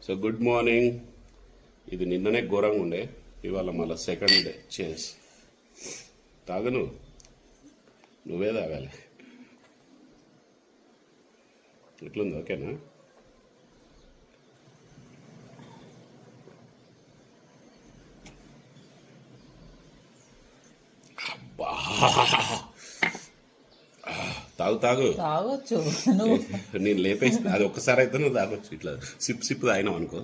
So good morning. ఇది నిన్ననే ఘోరంగా ఉండే, ఇవాళ మళ్ళీ సెకండ్ డే. చేస్ తాగు, నువ్వే తాగాలి. ఎట్లుంది? ఓకేనా? తాగు తాగు తాగొచ్చు. నేను లేపేసి అది ఒక్కసారి అయితే నువ్వు తాగొచ్చు. ఇట్లా సిప్ తాగినావు అనుకో.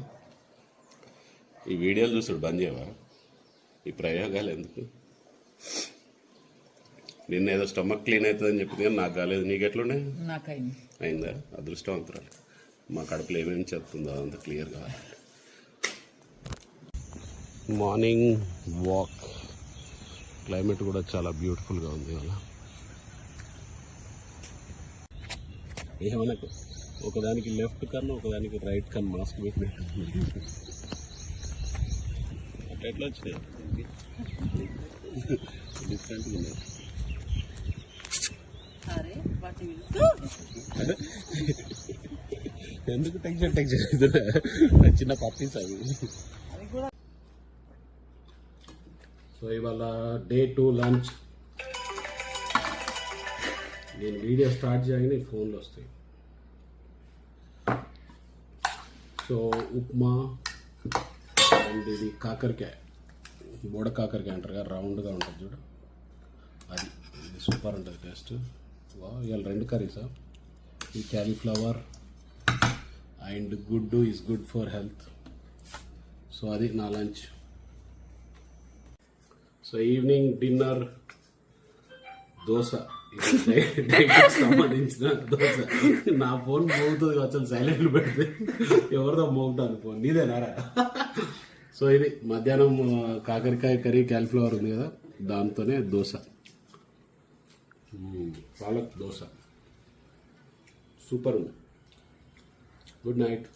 ఈ వీడియోలు చూసుడు బంద్ చేయవా? ఈ ప్రయోగాలు ఎందుకు? నిన్న ఏదో స్టమక్ క్లీన్ అవుతుందని చెప్పింది కానీ నాకు కాలేదు. నీకు ఎట్లుండే? అయిందా? అదృష్టవంతురాలు. మా కడుపులో ఏమేమి చెప్తుందో అంత క్లియర్ కావాలి. Morning walk. క్లైమేట్ కూడా చాలా బ్యూటిఫుల్గా ఉంది అలా. ఏమనకు, ఒకదానికి లెఫ్ట్ కన్నా ఒకదానికి రైట్ కన్నా మాస్క్ పెట్టినట్టు అట్లా ఎట్లా వచ్చినాయి డిఫరెంట్గా ఉన్నాయి. ఎందుకు టెన్షన్ అవుతుందా? చిన్న పప్పీస్ అవి. సో ఇవాళ డే 2 లంచ్. నేను వీడియో స్టార్ట్ చేయగానే ఫోన్లు వస్తాయి. సో ఉప్మా అండ్ ఇది కాకరకాయ, బోడ కాకరకాయ అంటారు కదా, రౌండ్గా ఉంటుంది చూడ, అది సూపర్ ఉంటుంది టేస్ట్. ఇవాళ 2 కర్రీసా. ఈ క్యాలీఫ్లవర్ అండ్ గుడ్డు is good for health. So అది నా lunch. So evening dinner dosa. సంబంధించిన దోశ. నా ఫోన్ మోగుతుంది అసలు, సైలెంట్ పెడితే ఎవరిదో మోగుతాను ఫోన్. నీదేనారా? సో ఇది మధ్యాహ్నం కాకరకాయ కర్రీ, క్యాలీఫ్లవర్ ఉంది కదా, దాంతోనే దోశ, పాలక్ దోశ. సూపర్ ఉంది. Good night.